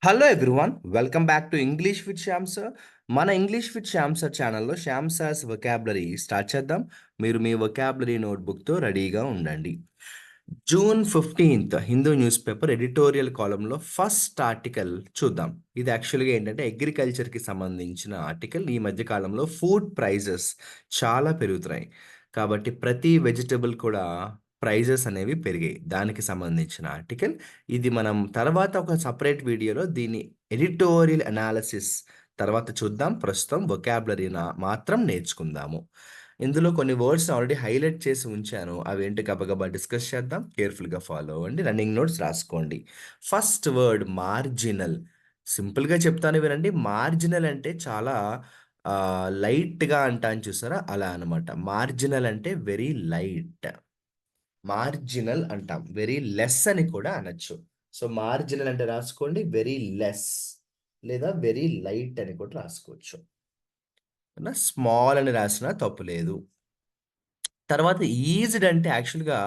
Hello everyone welcome back to English with Shyam sir. మన English with Shyam sir ఛానల్లో Shyam sirs vocabulary start చేద్దాం. మీరు మీ vocabulary నోట్బుక్తో రెడీగా ఉండండి. June 15th Hindu news paper editorial కాలంలో ఫస్ట్ ఆర్టికల్ చూద్దాం. ఇది యాక్చువల్గా ఏంటంటే అగ్రికల్చర్కి సంబంధించిన ఆర్టికల్. ఈ మధ్య కాలంలో ఫుడ్ ప్రైజెస్ చాలా పెరుగుతున్నాయి, కాబట్టి ప్రతి వెజిటబుల్ కూడా ప్రైజెస్ అనేవి పెరిగాయి. దానికి సంబంధించిన ఆర్టికల్ ఇది. మనం తర్వాత ఒక సపరేట్ వీడియోలో దీని ఎడిటోరియల్ అనాలిసిస్ తర్వాత చూద్దాం. ప్రస్తుతం వొకాబులరీ మాత్రం నేర్చుకుందాము. ఇందులో కొన్ని వర్డ్స్ ఆల్రెడీ హైలైట్ చేసి ఉంచాను. అవేంటి గబగబా డిస్కస్ చేద్దాం. కేర్ఫుల్గా ఫాలో అవ్వండి, రన్నింగ్ నోట్స్ రాసుకోండి. First word marginal. సింపుల్గా చెప్తాను వినండి. మార్జినల్ అంటే చాలా లైట్గా అంటాను చూసారా, అలా అనమాట. మార్జినల్ అంటే వెరీ లైట్. మార్జినల్ అంటాం. వెరీ లెస్ అని కూడా అనొచ్చు. సో మార్జినల్ అంటే రాసుకోండి వెరీ లెస్, లేదా వెరీ లైట్ అని కూడా రాసుకోవచ్చు. స్మాల్ అని రాసినా తప్పు లేదు. తర్వాత ఈజ్డ్ అంటే యాక్చువల్గా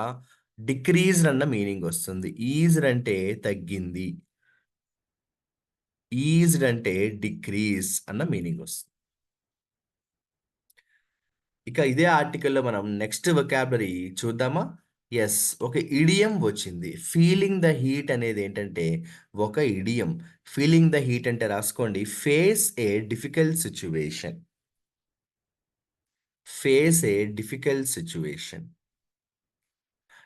డిక్రీజ్డ్ అన్న మీనింగ్ వస్తుంది. ఈజ్డ్ అంటే తగ్గింది, ఈజ్డ్ అంటే డిక్రీజ్ అన్న మీనింగ్ వస్తుంది. ఇక ఇదే ఆర్టికల్‌లో మనం నెక్స్ట్ వొకాబులరీ చూద్దామా? యెస్. ఒక ఇడియం వచ్చింది. ఫీలింగ్ ద హీట్ అనేది ఏంటంటే ఒక ఇడియం. ఫీలింగ్ ద హీట్ అంటే రాసుకోండి face a difficult situation. Face a difficult situation.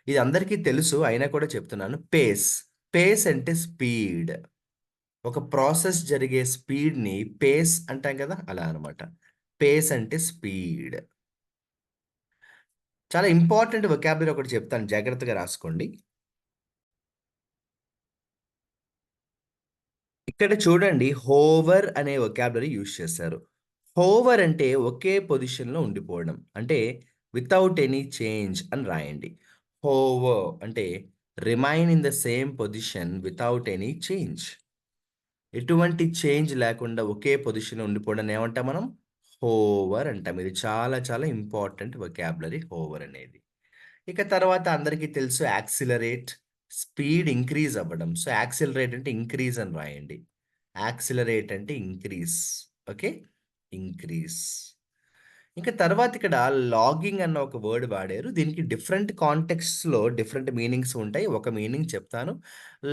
ఇది అందరికీ తెలుసు, అయినా కూడా చెప్తున్నాను. పేస్. పేస్ అంటే స్పీడ్. ఒక ప్రాసెస్ జరిగే స్పీడ్‌ని పేస్ అంటాం కదా, అలా అనమాట. పేస్ అంటే స్పీడ్. చాలా ఇంపార్టెంట్ వొకాబులరీ ఒకటి చెప్తాను, జాగ్రత్తగా రాసుకోండి. ఇక్కడ చూడండి, హోవర్ అనే వొకాబులరీ యూజ్ చేశారు. హోవర్ అంటే ఒకే పొజిషన్‌లో ఉండిపోవడం. అంటే వితౌట్ ఎనీ చేంజ్ అని రాయండి. హోవర్ అంటే remain in the same position without any change. ఎటువంటి చేంజ్ లేకుండా ఒకే పొజిషన్‌లో ఉండిపోవడాన్ని ఏమంటాం మనం? హోవర్ అంటాం. ఇది చాలా చాలా ఇంపార్టెంట్ వొకాబులరీ హోవర్ అనేది. ఇక తర్వాత అందరికీ తెలుసు యాక్సిలరేట్. స్పీడ్ ఇంక్రీజ్ అవ్వడం. సో యాక్సిలరేట్ అంటే ఇంక్రీజ్ అని రాయండి. యాక్సిలరేట్ అంటే ఇంక్రీజ్. ఓకే. ఇంక్రీజ్. ఇంకా తర్వాత ఇక్కడ లాగింగ్ అన్న ఒక వర్డ్ వాడారు. దీనికి డిఫరెంట్ కాంటెక్స్ట్స్‌లో డిఫరెంట్ మీనింగ్స్ ఉంటాయి. ఒక మీనింగ్ చెప్తాను.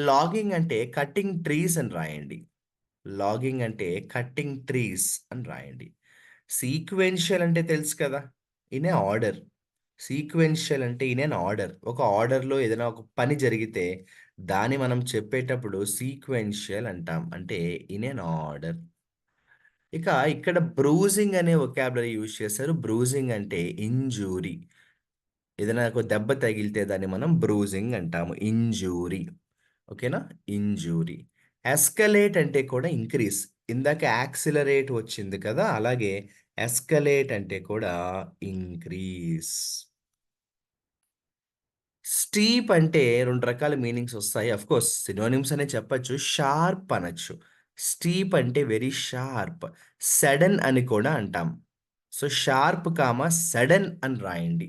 లాగింగ్ అంటే కట్టింగ్ ట్రీస్ అని రాయండి. లాగింగ్ అంటే కట్టింగ్ ట్రీస్ అని రాయండి. సీక్వెన్షియల్ అంటే తెలుసు కదా, ఇన్ ఏ ఆర్డర్. సీక్వెన్షియల్ అంటే ఇన్ ఎన్ ఆర్డర్. ఒక ఆర్డర్‌లో ఏదైనా ఒక పని జరిగితే దాన్ని మనం చెప్పేటప్పుడు సీక్వెన్షియల్ అంటాం. అంటే ఇన్ ఎన్ ఆర్డర్. ఇక ఇక్కడ బ్రూజింగ్ అనే వొకాబులరీ యూజ్ చేశారు. బ్రూజింగ్ అంటే ఇంజ్యూరీ. ఏదైనా ఒక దెబ్బ తగిలితే దాన్ని మనం బ్రూజింగ్ అంటాము. ఇంజ్యూరీ. ఓకేనా? ఇంజ్యూరీ. ఎస్కలేట్ అంటే కూడా ఇంక్రీజ్. ఇందాక యాక్సిలరేట్ వచ్చింది కదా, అలాగే ఎస్కలేట్ అంటే కూడా ఇంక్రీజ్. స్టీప్ అంటే 2 రకాల మీనింగ్స్ వస్తాయి. ఆఫ్‌కోర్స్ సినోనిమ్స్ అనే చెప్పొచ్చు. షార్ప్ అనొచ్చు. స్టీప్ అంటే వెరీ షార్ప్. సడెన్ అని కూడా అంటాం. సో, షార్ప్, సడెన్ అని రాయండి.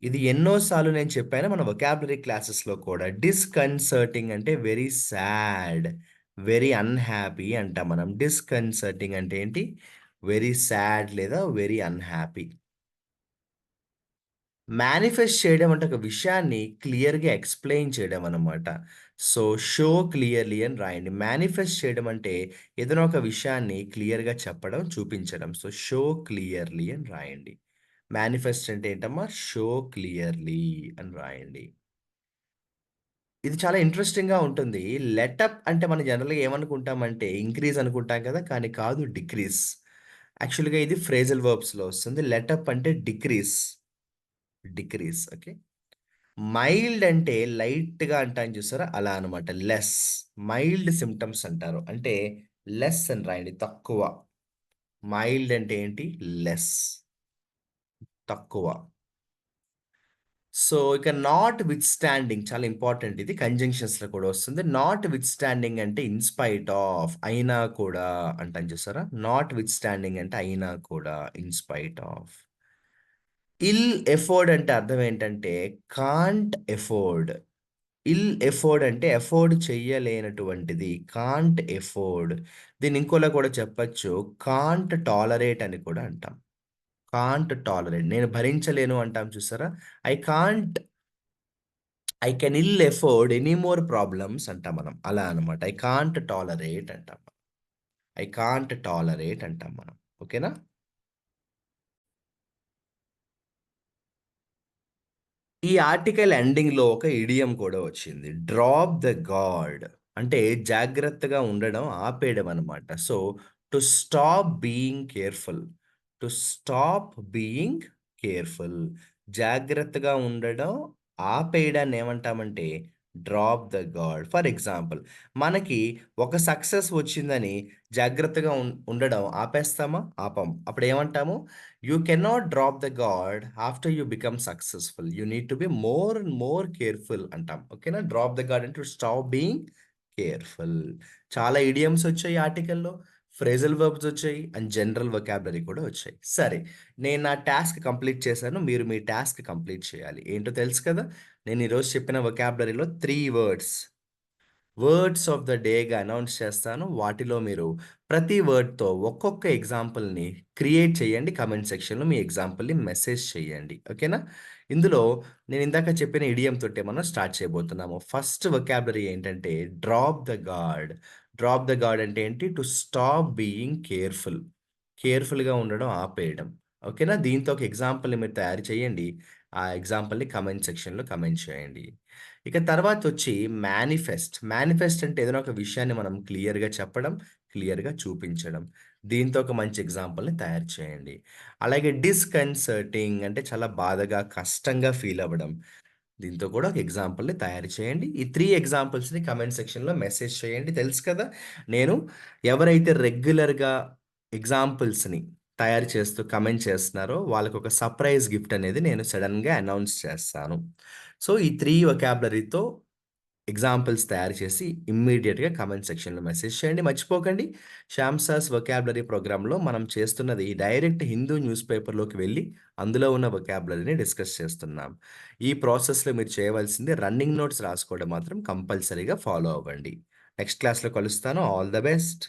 ఇది ఎన్నో సార్లు నేను చెప్పాను మన వొకాబులరీ క్లాసెస్‌లో కూడా. డిస్కన్సర్టింగ్ అంటే వెరీ సాడ్, వెరీ అన్‌హ్యాపీ అంటాం మనం. డిస్కన్సర్టింగ్ అంటే ఏంటి? వెరీ సాడ్ లేదా వెరీ అన్‌హ్యాపీ. మేనిఫెస్ట్ చేయడం అంటే ఒక విషయాన్ని క్లియర్‌గా ఎక్స్‌ప్లెయిన్ చేయడం అన్నమాట. సో, షో క్లియర్‌లీ అని రాయండి. మేనిఫెస్ట్ చేయడం అంటే ఏదైనా ఒక విషయాన్ని క్లియర్‌గా చెప్పడం, చూపించడం. సో, షో క్లియర్‌లీ అని రాయండి. మేనిఫెస్ట్ అంటే ఏంటమ్మా? షో క్లియర్‌లీ అని రాయండి. ఇది చాలా ఇంట్రెస్టింగ్‌గా ఉంటుంది. లెటప్ అంటే మనం జనరల్‌గా ఏమనుకుంటామంటే ఇంక్రీజ్ అనుకుంటాం కదా, కానీ కాదు, డిక్రీజ్. యాక్చువల్‌గా ఇది ఫ్రేజల్ వర్బ్స్‌లో వస్తుంది. లెటప్ అంటే డిక్రీజ్. డిక్రీజ్. ఓకే. మైల్డ్ అంటే లైట్‌గా అంటాం చూసారా, అలా అనమాట. లెస్. మైల్డ్ సింప్టమ్స్ అంటారు. అంటే లెస్ అని రాయండి, తక్కువ. మైల్డ్ అంటే ఏంటి? లెస్. తక్కువ. సో, ఇక నాట్ విత్‌స్టాండింగ్ చాలా ఇంపార్టెంట్ ఇది. కంజంక్షన్స్‌లో కూడా వస్తుంది. నాట్ విత్‌స్టాండింగ్ అంటే ఇన్ స్పైట్ ఆఫ్, అయినా కూడా అంటాం చూసారా? నాట్ విత్‌స్టాండింగ్ అంటే అయినా కూడా, in spite of. Ill afford అంటే అర్థం ఏంటంటే కాంట్ ఎఫోర్డ్. ఇల్ ఎఫోర్డ్ అంటే ఎఫోర్డ్ చెయ్యలేనటువంటిది. Can't afford. దీన్ని ఇంకోలా కూడా చెప్పొచ్చు. కాంట్ టాలరేట్ అని కూడా అంటాం. Can't tolerate. నేను భరించలేను అంటాం చూసారా? I can't I can ill afford any more problems అంటాం మనం. అలా అన్నమాట. ఐ కాంట్ టాలరేట్ అంటాం. ఐ కాంట్ టాలరేట్ అంటాం మనం. ఓకేనా? ఈ ఆర్టికల్ ఎండింగ్‌లో ఒక ఇడియమ్ కూడా వచ్చింది. డ్రాప్ ద గార్డ్ అంటే జాగ్రత్తగా ఉండడం ఆపేయడం అన్నమాట. So, to stop being careful. To stop being careful. జాగ్రత్తగా ఉండడం ఆపేయడాన్ని ఏమంటామంటే drop the gourd. For example మనకి ఒక సక్సెస్ వచ్చిందని జాగ్రత్తగా ఉండడం ఆపేస్తామా? ఆపం. అప్పుడేమంటాము? You cannot drop the guard after you become successful. You need to be more and more careful అంటాం. ఓకేనా? డ్రాప్ ద గార్డ్ అంటే స్టాప్ బీయింగ్ కేర్‌ఫుల్. చాలా ఇడియమ్స్ వచ్చాయి ఈ ఆర్టికల్‌లో. ఫ్రేజల్ వర్బ్స్ వచ్చాయి. అండ్ జనరల్ వొకాబులరీ కూడా వచ్చాయి. సరే. నేను నా టాస్క్ కంప్లీట్ చేశాను. మీరు మీ టాస్క్ కంప్లీట్ చేయాలి. ఏంటో తెలుసు కదా! నేను ఈరోజు చెప్పిన వొకాబులరీలో 3 వర్డ్స్ వర్డ్స్ ఆఫ్ ద డేగా అనౌన్స్ చేస్తాను. వాటిలో మీరు ప్రతి వర్డ్‌తో ఒక్కొక్క ఎగ్జాంపుల్‌ని క్రియేట్ చేయండి. కామెంట్ సెక్షన్‌లో మీ ఎగ్జాంపుల్‌ని మెసేజ్ చేయండి. ఓకేనా? ఇందులో నేను ఇందాక చెప్పిన ఇడియమ్ తోటే మనం స్టార్ట్ చేయబోతున్నాము. ఫస్ట్ వొకాబులరీ ఏంటంటే drop the gourd. Drop the gourd అంటే ఏంటి? To stop being careful. కేర్‌ఫుల్‌గా ఉండడం ఆపేయడం. ఓకేనా? దీంతో ఒక ఎగ్జాంపుల్‌ని మీరు తయారు చేయండి. ఆ ఎగ్జాంపుల్‌ని కామెంట్ సెక్షన్‌లో కామెంట్ చేయండి. ఇక తర్వాతొచ్చి మేనిఫెస్ట్. మేనిఫెస్ట్ అంటే ఏదైనా ఒక విషయాన్ని మనం క్లియర్‌గా చెప్పడం, క్లియర్‌గా చూపించడం. దీంతో ఒక మంచి ఎగ్జాంపుల్‌ని తయారు చేయండి. అలాగే డిస్కన్సర్టింగ్ అంటే చాలా బాధగా, కష్టంగా ఫీల్ అవ్వడం. దీంతో కూడా ఒక ఎగ్జాంపుల్‌ని తయారు చేయండి. ఈ 3 ఎగ్జాంపుల్స్‌ని కామెంట్ సెక్షన్‌లో మెసేజ్ చేయండి. తెలుసు కదా! నేను ఎవరైతే రెగ్యులర్‌గా ఎగ్జాంపుల్స్‌ని తయారు చేస్తూ కామెంట్ చేస్తున్నారో వాళ్ళకొక సర్ప్రైజ్ గిఫ్ట్ అనేది నేను సడెన్‌గా అనౌన్స్ చేస్తాను. సో, ఈ 3 వొకాబులరీతో ఎగ్జాంపుల్స్ తయారు చేసి ఇమ్మీడియేట్‌గా కామెంట్ సెక్షన్‌లో మెసేజ్ చేయండి. మర్చిపోకండి శ్యామ్ సార్స్ వొకాబులరీ ప్రోగ్రామ్‌లో మనం చేస్తున్నది డైరెక్ట్ హిందూ న్యూస్ పేపర్‌లోకి వెళ్లి అందులో ఉన్న వొకాబులరీని డిస్కస్ చేస్తున్నాం. ఈ ప్రాసెస్‌లో మీరు చేయవలసింది రన్నింగ్ నోట్స్ రాసుకోవడం మాత్రం కంపల్సరీగా ఫాలో అవ్వండి. నెక్స్ట్ క్లాస్‌లో కలుస్తాను. All the best.